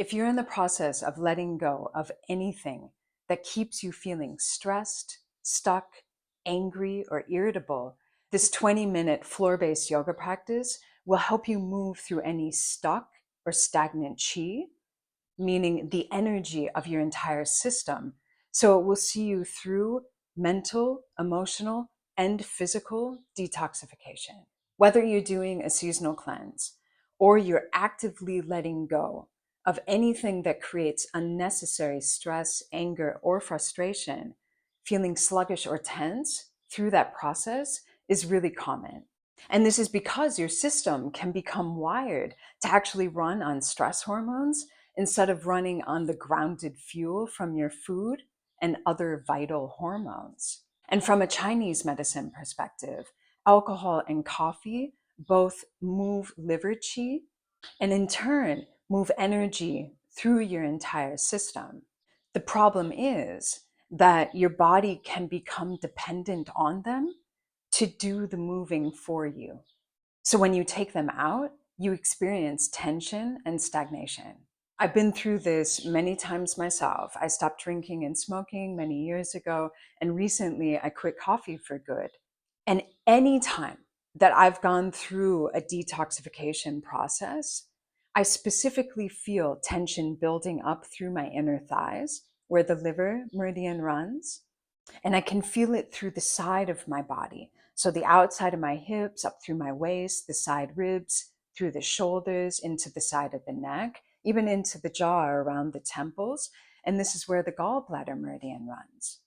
If you're in the process of letting go of anything that keeps you feeling stressed, stuck, angry, or irritable, this 20-minute floor-based yoga practice will help you move through any stuck or stagnant chi, meaning the energy of your entire system. So it will see you through mental, emotional, and physical detoxification. Whether you're doing a seasonal cleanse or you're actively letting go of anything that creates unnecessary stress, anger, or frustration, feeling sluggish or tense through that process is really common. And this is because your system can become wired to actually run on stress hormones instead of running on the grounded fuel from your food and other vital hormones. And from a Chinese medicine perspective, alcohol and coffee both move liver qi and in turn move energy through your entire system. The problem is that your body can become dependent on them to do the moving for you. So when you take them out, you experience tension and stagnation. I've been through this many times myself. I stopped drinking and smoking many years ago, and recently I quit coffee for good. And anytime that I've gone through a detoxification process, I specifically feel tension building up through my inner thighs, where the liver meridian runs, and I can feel it through the side of my body. So the outside of my hips, up through my waist, the side ribs, through the shoulders, into the side of the neck, even into the jaw around the temples. And this is where the gallbladder meridian runs.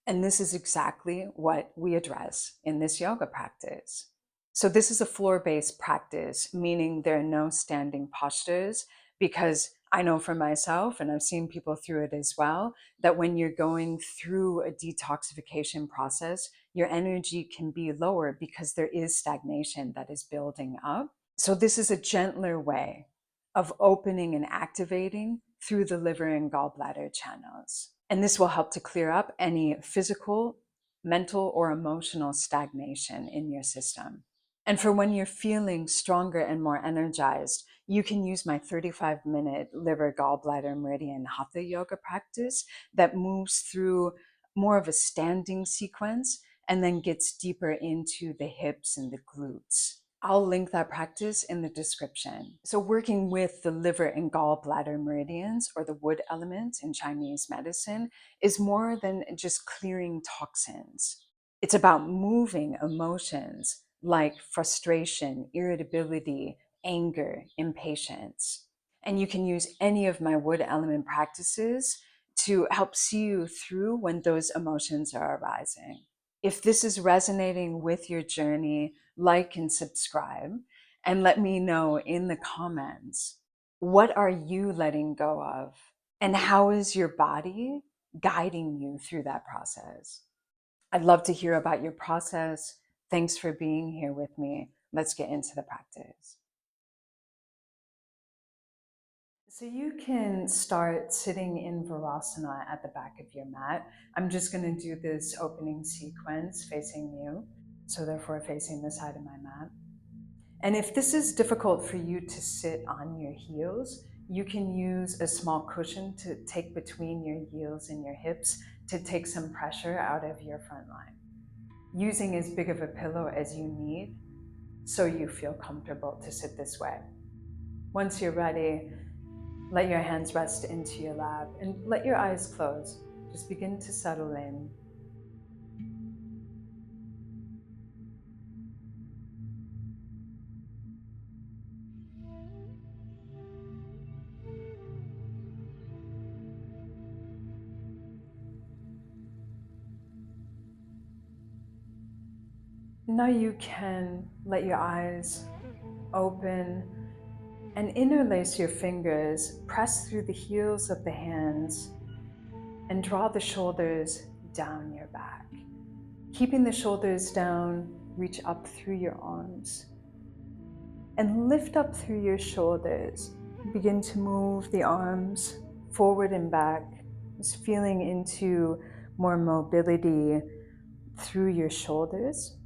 And this is exactly what we address in this yoga practice. So this is a floor-based practice, meaning there are no standing postures, because I know for myself, and I've seen people through it as well, that when you're going through a detoxification process, your energy can be lower because there is stagnation that is building up. So this is a gentler way of opening and activating through the liver and gallbladder channels. And this will help to clear up any physical, mental, or emotional stagnation in your system. And for when you're feeling stronger and more energized, you can use my 35-minute liver gallbladder meridian hatha yoga practice that moves through more of a standing sequence and then gets deeper into the hips and the glutes. I'll link that practice in the description. So working with the liver and gallbladder meridians, or the wood element in Chinese medicine, is more than just clearing toxins. It's about moving emotions like frustration, irritability, anger, impatience. And you can use any of my wood element practices to help see you through when those emotions are arising. If this is resonating with your journey, like and subscribe, and let me know in the comments, what are you letting go of? And how is your body guiding you through that process? I'd love to hear about your process. Thanks for being here with me. Let's get into the practice. So you can start sitting in Virasana at the back of your mat. I'm just going to do this opening sequence facing you, so therefore facing the side of my mat. And if this is difficult for you to sit on your heels, you can use a small cushion to take between your heels and your hips to take some pressure out of your front line, using as big of a pillow as you need so you feel comfortable to sit this way. Once you're ready, let your hands rest into your lap and let your eyes close. Just begin to settle in. Now you can let your eyes open and interlace your fingers, press through the heels of the hands, and draw the shoulders down your back. Keeping the shoulders down, reach up through your arms and lift up through your shoulders. Begin to move the arms forward and back, just feeling into more mobility through your shoulders.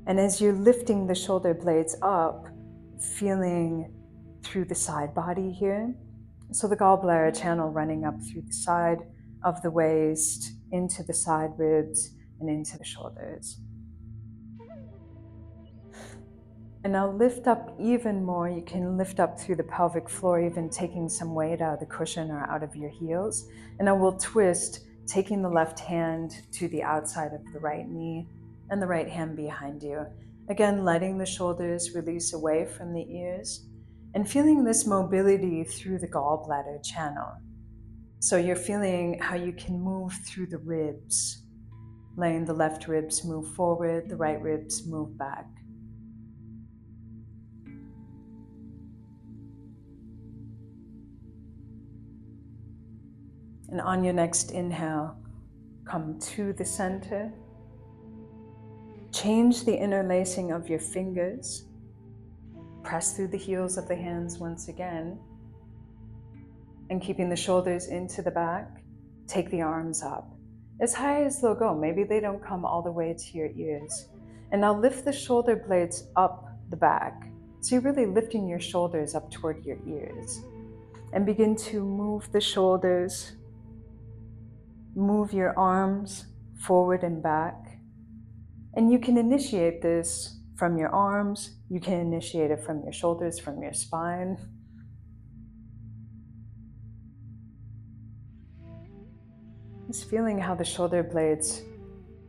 And as you're lifting the shoulder blades up, feeling through the side body here. So the gallbladder channel running up through the side of the waist, into the side ribs, and into the shoulders. And now lift up even more. You can lift up through the pelvic floor, even taking some weight out of the cushion or out of your heels. And now we'll twist, taking the left hand to the outside of the right knee and the right hand behind you. Again, letting the shoulders release away from the ears and feeling this mobility through the gallbladder channel. So you're feeling how you can move through the ribs, letting the left ribs move forward, the right ribs move back. And on your next inhale, come to the center. Change the interlacing of your fingers. Press through the heels of the hands once again. And keeping the shoulders into the back, take the arms up. As high as they'll go. Maybe they don't come all the way to your ears. And now lift the shoulder blades up the back. So you're really lifting your shoulders up toward your ears. And begin to move the shoulders. Move your arms forward and back. And you can initiate this from your arms. You can initiate it from your shoulders, from your spine. Just feeling how the shoulder blades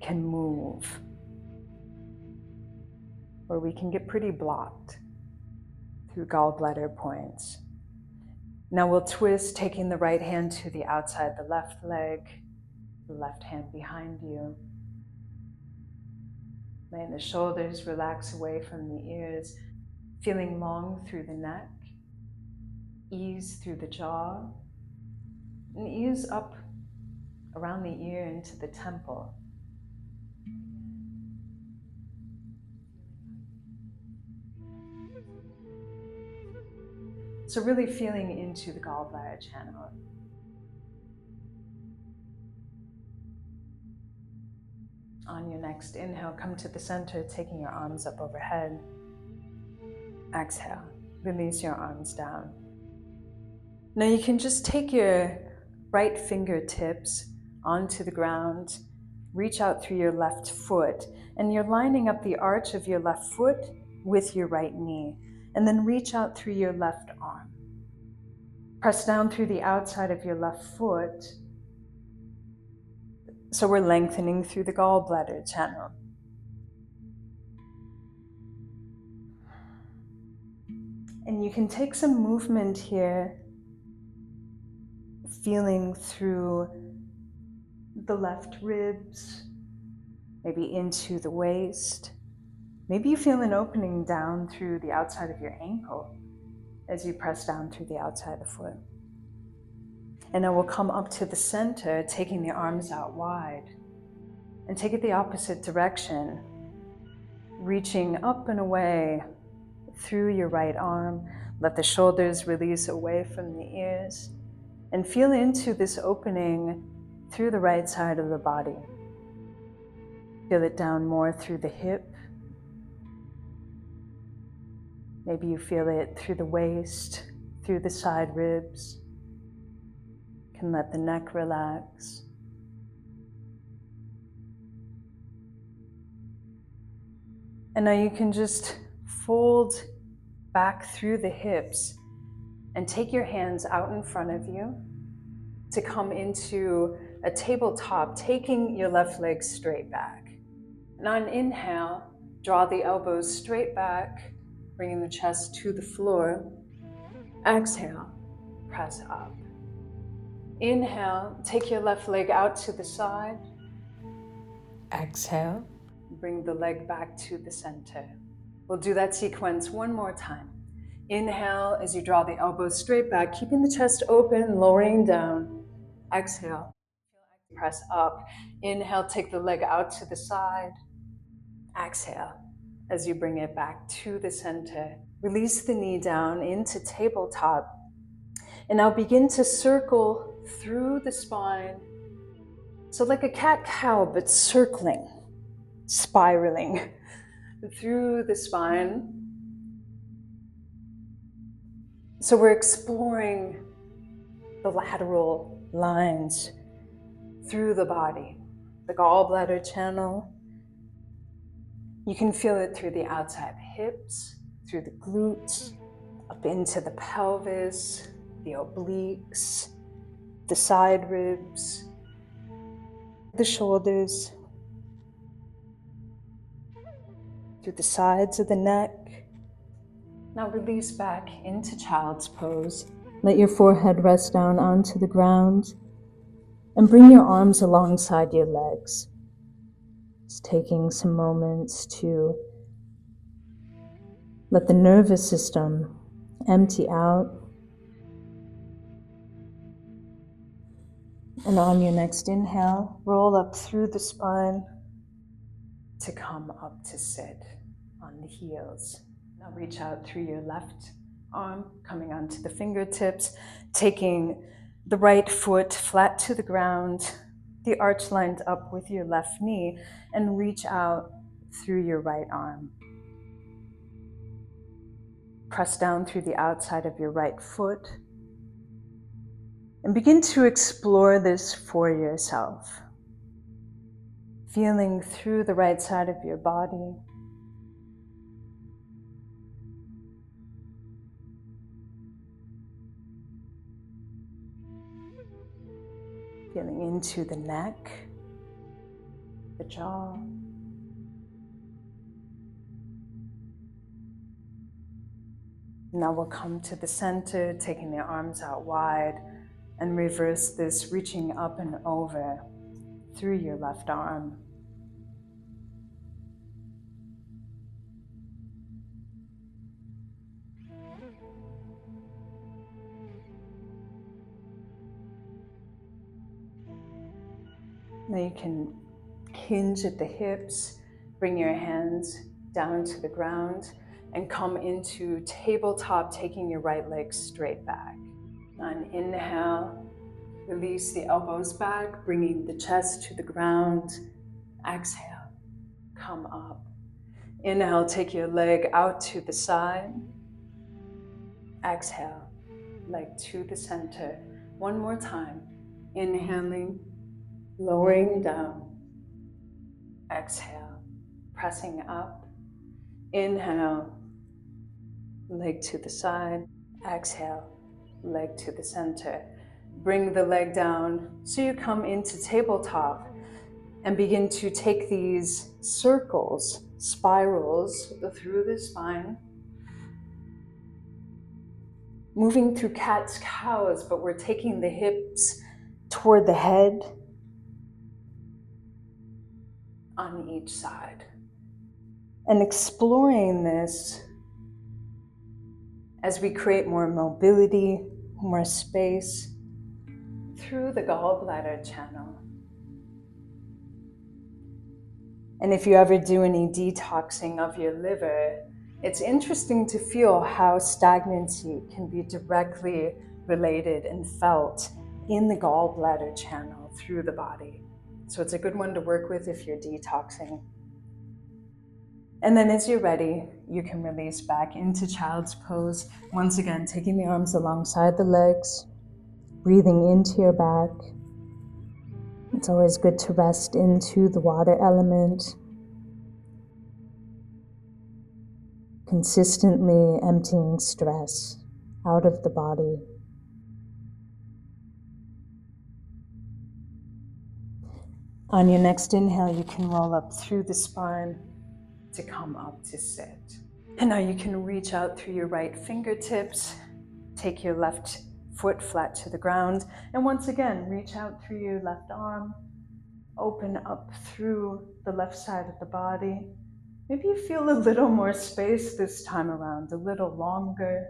can move. Or we can get pretty blocked through gallbladder points. Now we'll twist, taking the right hand to the outside, the left leg, the left hand behind you. Letting the shoulders relax away from the ears, feeling long through the neck, ease through the jaw, and ease up around the ear into the temple. So really feeling into the gallbladder channel. On your next inhale, come to the center, taking your arms up overhead. Exhale, release your arms down. Now you can just take your right fingertips onto the ground, reach out through your left foot, and you're lining up the arch of your left foot with your right knee, and then reach out through your left arm. Press down through the outside of your left foot. So we're lengthening through the gallbladder channel. And you can take some movement here, feeling through the left ribs, maybe into the waist. Maybe you feel an opening down through the outside of your ankle as you press down through the outside of the foot. And now we'll come up to the center, taking the arms out wide. And take it the opposite direction, reaching up and away through your right arm. Let the shoulders release away from the ears. And feel into this opening through the right side of the body. Feel it down more through the hip. Maybe you feel it through the waist, through the side ribs. Can let the neck relax. And now you can just fold back through the hips and take your hands out in front of you to come into a tabletop, taking your left leg straight back. And on inhale, draw the elbows straight back, bringing the chest to the floor. Exhale, press up. Inhale, take your left leg out to the side. Exhale, bring the leg back to the center. We'll do that sequence one more time. Inhale as you draw the elbows straight back, keeping the chest open, lowering down. Exhale, press up. Inhale, take the leg out to the side. Exhale as you bring it back to the center. Release the knee down into tabletop. And now begin to circle through the spine. So like a cat-cow, but circling, spiraling through the spine. So we're exploring the lateral lines through the body, the gallbladder channel. You can feel it through the outside hips, through the glutes, up into the pelvis, the obliques, the side ribs, the shoulders, through the sides of the neck. Now release back into child's pose. Let your forehead rest down onto the ground and bring your arms alongside your legs. Just taking some moments to let the nervous system empty out. And on your next inhale, roll up through the spine to come up to sit on the heels. Now reach out through your left arm, coming onto the fingertips, taking the right foot flat to the ground, the arch lined up with your left knee, and reach out through your right arm. Press down through the outside of your right foot and begin to explore this for yourself. Feeling through the right side of your body. Feeling into the neck, the jaw. Now we'll come to the center, taking the arms out wide, and reverse this, reaching up and over through your left arm. Now you can hinge at the hips, bring your hands down to the ground, and come into tabletop, taking your right leg straight back. On inhale, release the elbows back, bringing the chest to the ground. Exhale, come up. Inhale, take your leg out to the side. Exhale, leg to the center. One more time. Inhaling, lowering down. Exhale, pressing up. Inhale, leg to the side. Exhale, leg to the center. Bring the leg down so you come into tabletop and begin to take these circles, spirals through the spine. Moving through cat's cows, but we're taking the hips toward the head on each side. And exploring this as we create more mobility, more space through the gallbladder channel. And if you ever do any detoxing of your liver, it's interesting to feel how stagnancy can be directly related and felt in the gallbladder channel through the body. So it's a good one to work with if you're detoxing. And then as you're ready, you can release back into child's pose. Once again, taking the arms alongside the legs, breathing into your back. It's always good to rest into the water element. Consistently emptying stress out of the body. On your next inhale, you can roll up through the spine to come up to sit. And now you can reach out through your right fingertips, take your left foot flat to the ground, and once again, reach out through your left arm, open up through the left side of the body. Maybe you feel a little more space this time around, a little longer.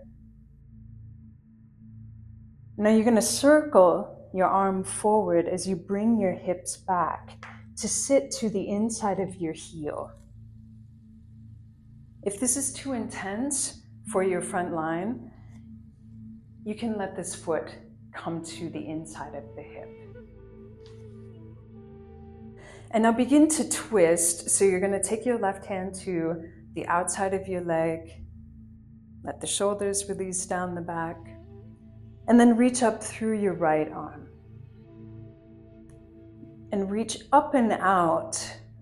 Now you're going to circle your arm forward as you bring your hips back to sit to the inside of your heel. If this is too intense for your front line, you can let this foot come to the inside of the hip. And now begin to twist. So you're going to take your left hand to the outside of your leg, Let the shoulders release down the back. And then reach up through your right arm. And reach up and out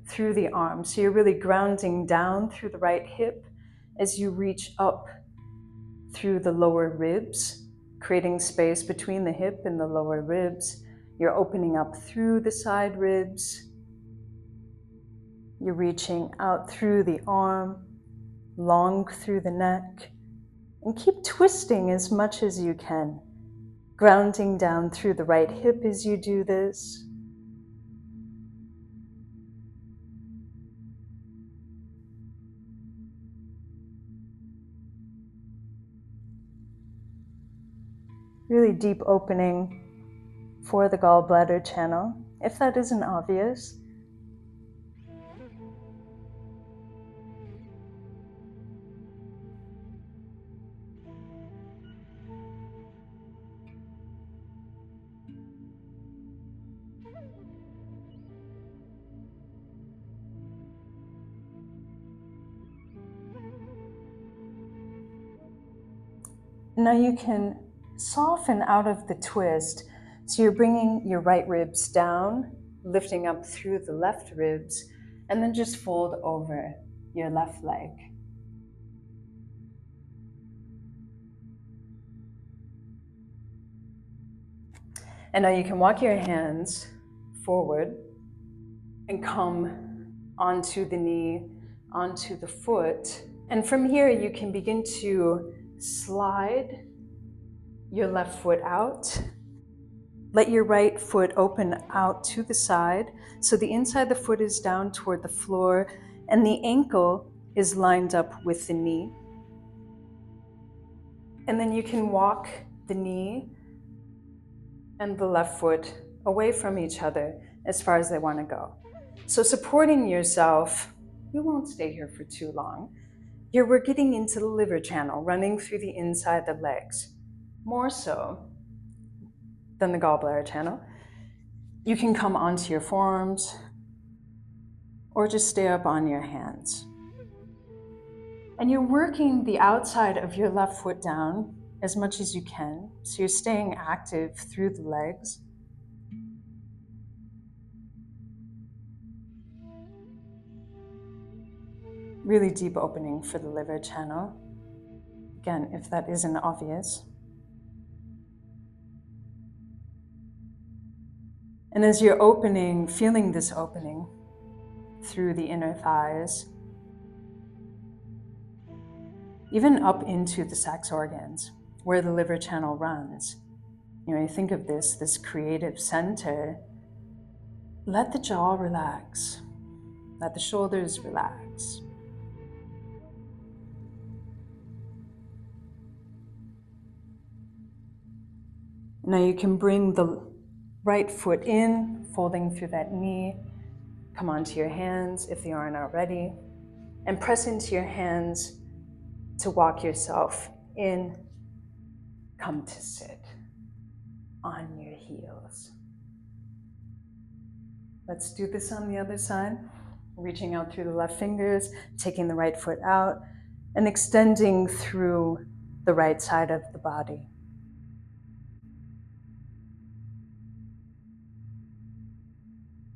through the arm. So you're really grounding down through the right hip as you reach up through the lower ribs, creating space between the hip and the lower ribs. You're opening up through the side ribs. You're reaching out through the arm, long through the neck, and keep twisting as much as you can, grounding down through the right hip as you do this. Really deep opening for the gallbladder channel, if that isn't obvious. Now you can soften out of the twist. So you're bringing your right ribs down, lifting up through the left ribs, and then just fold over your left leg. And now you can walk your hands forward and come onto the knee, onto the foot. And from here you can begin to slide your left foot out. Let your right foot open out to the side, so the inside of the foot is down toward the floor and the ankle is lined up with the knee. And then you can walk the knee and the left foot away from each other as far as they want to go. So supporting yourself, you won't stay here for too long. Here we're getting into the liver channel, running through the inside of the legs, more so than the gallbladder channel. You can come onto your forearms or just stay up on your hands. And you're working the outside of your left foot down as much as you can. So you're staying active through the legs. Really deep opening for the liver channel. Again, if that isn't obvious. And as you're opening, feeling this opening through the inner thighs, even up into the sex organs where the liver channel runs. You know, you think of this creative center. Let the jaw relax. Let the shoulders relax. Now you can bring the right foot in, folding through that knee. Come onto your hands if they aren't already, and press into your hands to walk yourself in. Come to sit on your heels. Let's do this on the other side. Reaching out through the left fingers, taking the right foot out, and extending through the right side of the body.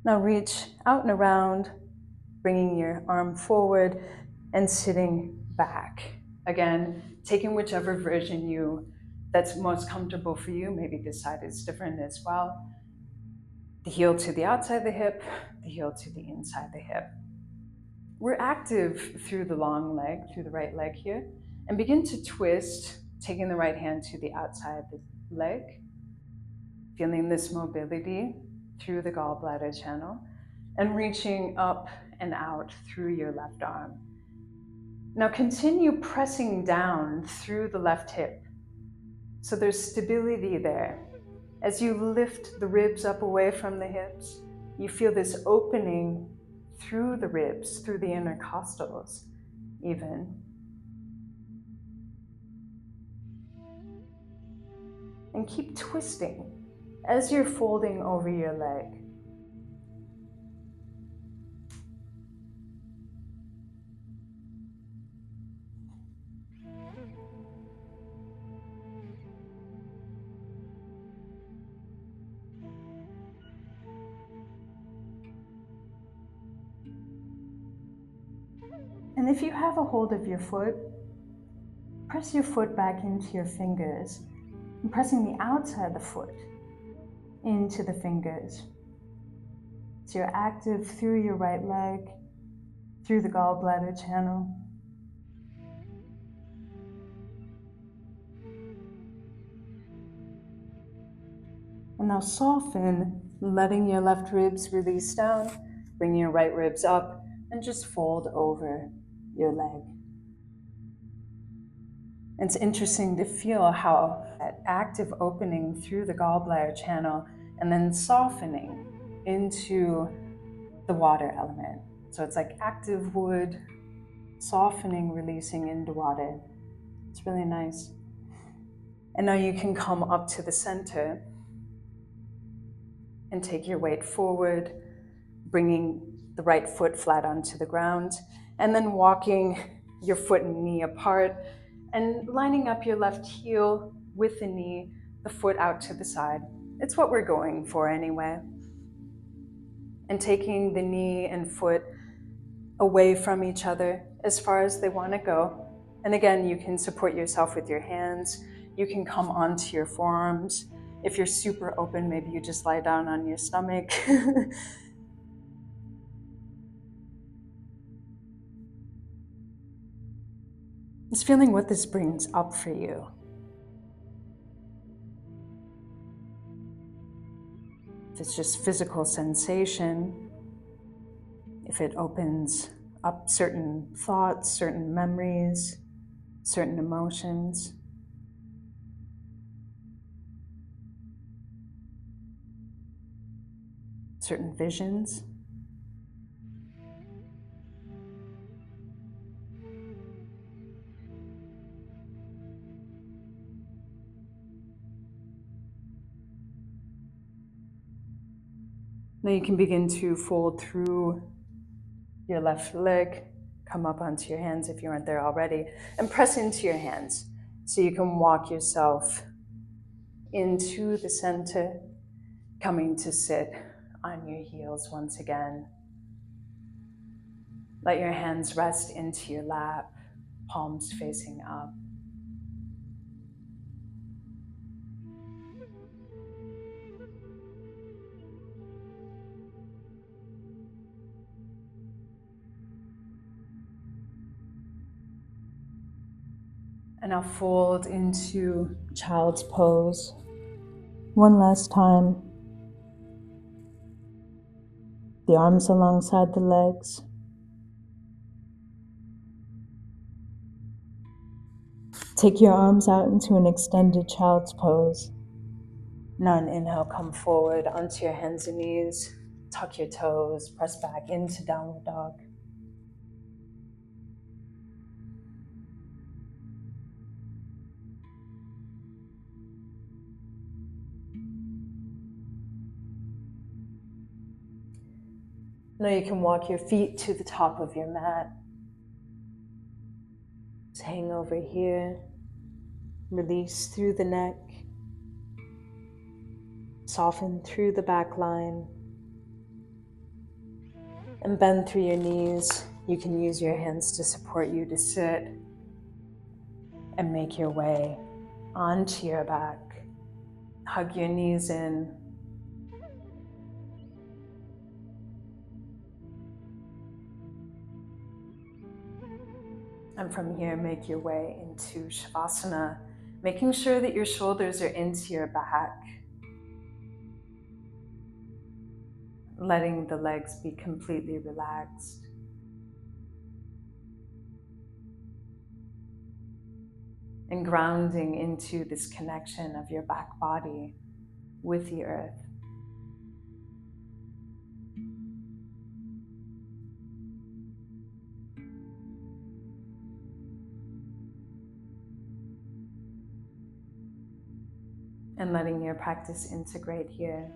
Now reach out and around, bringing your arm forward and sitting back. Again, taking whichever version that's most comfortable for you. Maybe this side is different as well. The heel to the outside of the hip, the heel to the inside of the hip. We're active through the long leg, through the right leg here, and begin to twist, taking the right hand to the outside of the leg, feeling this mobility through the gallbladder channel, and reaching up and out through your left arm. Now continue pressing down through the left hip. So there's stability there. As you lift the ribs up away from the hips, you feel this opening through the ribs, through the intercostals even. And keep twisting as you're folding over your leg. And if you have a hold of your foot, press your foot back into your fingers, and pressing the outside of the foot into the fingers. So you're active through your right leg, through the gallbladder channel. And now soften, letting your left ribs release down, bring your right ribs up, and just fold over your leg. It's interesting to feel how that active opening through the gallbladder channel and then softening into the water element. So it's like active wood, softening, releasing into water. It's really nice. And now you can come up to the center and take your weight forward, bringing the right foot flat onto the ground, and then walking your foot and knee apart and lining up your left heel with the knee, the foot out to the side. It's what we're going for anyway. And taking the knee and foot away from each other as far as they want to go. And again, you can support yourself with your hands. You can come onto your forearms. If you're super open, maybe you just lie down on your stomach. Just feeling what this brings up for you. If it's just physical sensation, if it opens up certain thoughts, certain memories, certain emotions. Certain visions. Now you can begin to fold through your left leg, come up onto your hands if you aren't there already, and press into your hands so you can walk yourself into the center, coming to sit on your heels once again. Let your hands rest into your lap, palms facing up. And now fold into child's pose. One last time. The arms alongside the legs. Take your arms out into an extended child's pose. Now on inhale, come forward onto your hands and knees. Tuck your toes, press back into downward dog. Now you can walk your feet to the top of your mat. Just hang over here. Release through the neck. Soften through the back line. And bend through your knees. You can use your hands to support you to sit and make your way onto your back. Hug your knees in. And from here, make your way into Shavasana, making sure that your shoulders are into your back. Letting the legs be completely relaxed. And grounding into this connection of your back body with the earth. And letting your practice integrate here.